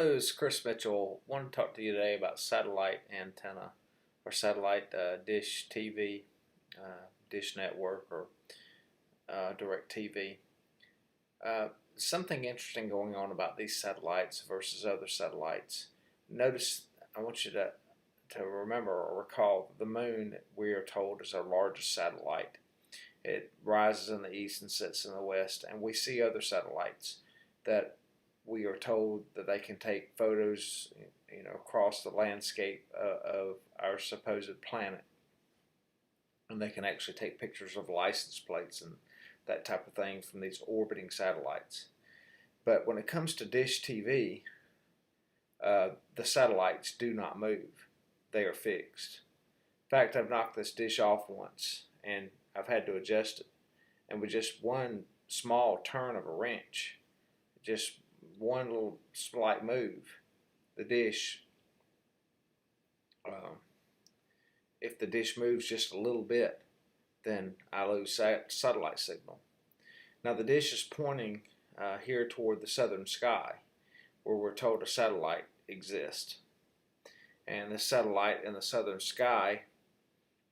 Hello, it's Chris Mitchell. I want to talk to you today about satellite antenna or satellite dish TV, dish network, or direct TV. Something interesting going on about these satellites versus other satellites. Notice, I want you to remember or recall the moon, we are told, is our largest satellite. It rises in the east and sets in the west, and we see other satellites that we are told that they can take photos, across the landscape of our supposed planet, and they can actually take pictures of license plates and that type of thing from these orbiting satellites. But when it comes to dish TV, the satellites do not move; they are fixed. In fact, I've knocked this dish off once, and I've had to adjust it, and with just one small turn of a wrench, just one little slight move, the dish, if the dish moves just a little bit, then I lose satellite signal. Now the dish is pointing here toward the southern sky, where we're told a satellite exists. And this satellite in the southern sky,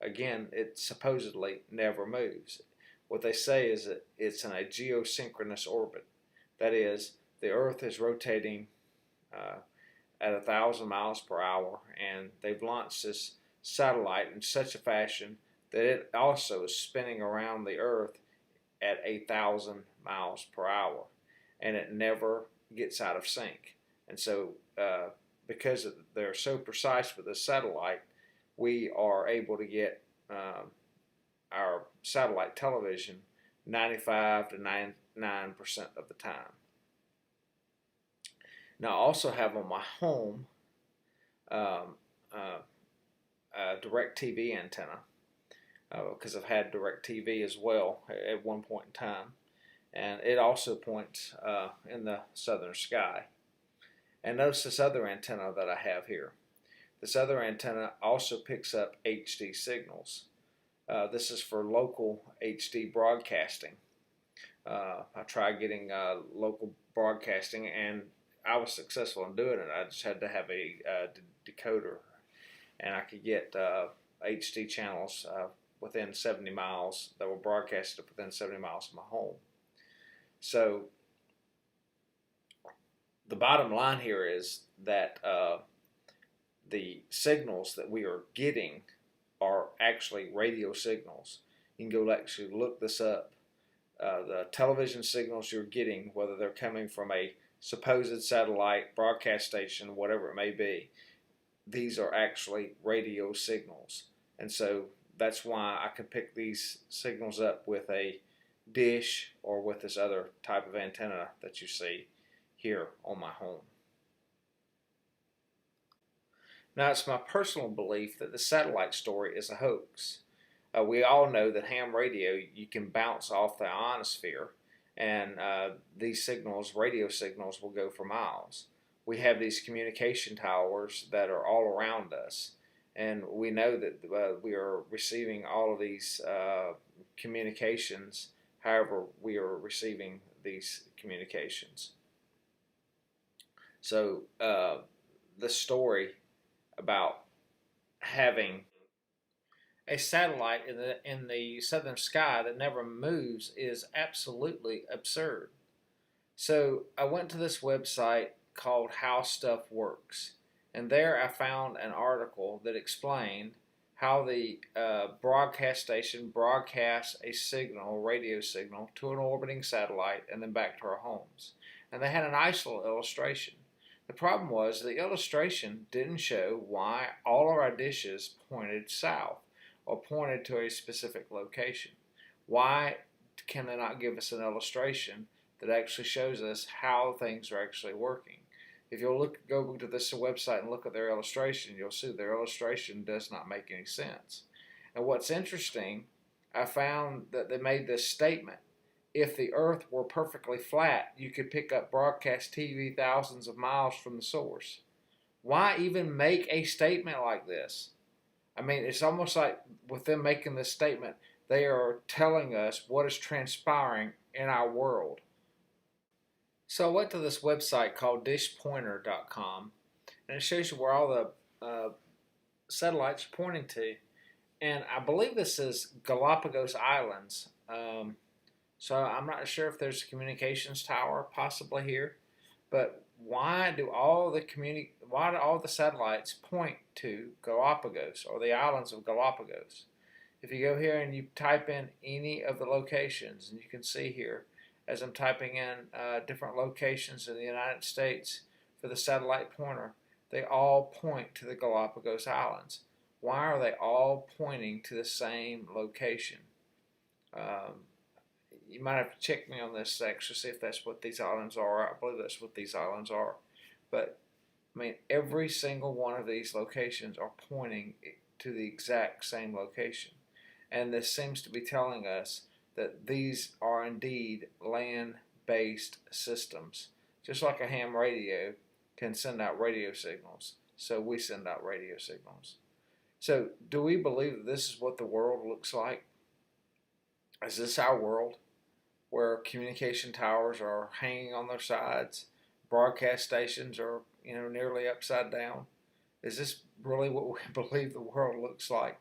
again, it supposedly never moves. What they say is that it's in a geosynchronous orbit. That is, the Earth is rotating at 1,000 miles per hour, and they've launched this satellite in such a fashion that it also is spinning around the Earth at 1,000 miles per hour, and it never gets out of sync. And so, because they're so precise with this satellite, we are able to get our satellite television 95 to 99% of the time. Now, I also have on my home a DirecTV antenna, because I've had DirecTV as well at one point in time, and it also points in the southern sky. And notice this other antenna that I have here. This other antenna also picks up HD signals. This is for local HD broadcasting. I tried getting local broadcasting, and I was successful in doing it. I just had to have a decoder, and I could get HD channels within 70 miles that were broadcasted within 70 miles of my home. So the bottom line here is that the signals that we are getting are actually radio signals. You can go actually look this up. The television signals you're getting, whether they're coming from a supposed satellite, broadcast station, whatever it may be, these are actually radio signals. And so that's why I can pick these signals up with a dish or with this other type of antenna that you see here on my home. Now, it's my personal belief that the satellite story is a hoax. We all know that ham radio, you can bounce off the ionosphere, and these signals, radio signals, will go for miles. We have these communication towers that are all around us, and we know that we are receiving all of these communications, however we are receiving these communications. So the story about having a satellite in the southern sky that never moves is absolutely absurd. So I went to this website called How Stuff Works, and there I found an article that explained how the broadcast station broadcasts a radio signal, to an orbiting satellite and then back to our homes. And they had a nice little illustration. The problem was the illustration didn't show why all of our dishes pointed south or pointed to a specific location. Why can they not give us an illustration that actually shows us how things are actually working? If you'll go to this website and look at their illustration, you'll see their illustration does not make any sense. And what's interesting, I found that they made this statement: if the Earth were perfectly flat, you could pick up broadcast TV thousands of miles from the source. Why even make a statement like this? I mean, it's almost like with them making this statement, they are telling us what is transpiring in our world. So I went to this website called dishpointer.com, and it shows you where all the satellites are pointing to. And I believe this is Galapagos Islands. So I'm not sure if there's a communications tower possibly here, but why do all the satellites point to Galapagos or the islands of Galapagos? If you go here and you type in any of the locations, and you can see here as I'm typing in different locations in the United States for the satellite pointer, they all point to the Galapagos Islands. Why are they all pointing to the same location? Um, you might have to check me on this section to see if that's what these islands are. I believe that's what these islands are. But I mean, every single one of these locations are pointing to the exact same location. And this seems to be telling us that these are indeed land-based systems. Just like a ham radio can send out radio signals, so we send out radio signals. So do we believe that this is what the world looks like? Is this our world, where communication towers are hanging on their sides, broadcast stations are nearly upside down? Is this really what we believe the world looks like?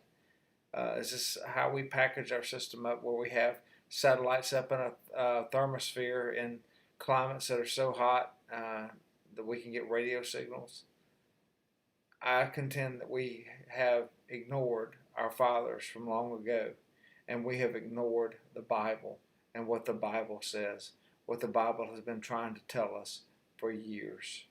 Is this how we package our system up, where we have satellites up in a thermosphere in climates that are so hot that we can get radio signals? I contend that we have ignored our fathers from long ago, and we have ignored the Bible and what the Bible says, what the Bible has been trying to tell us for years.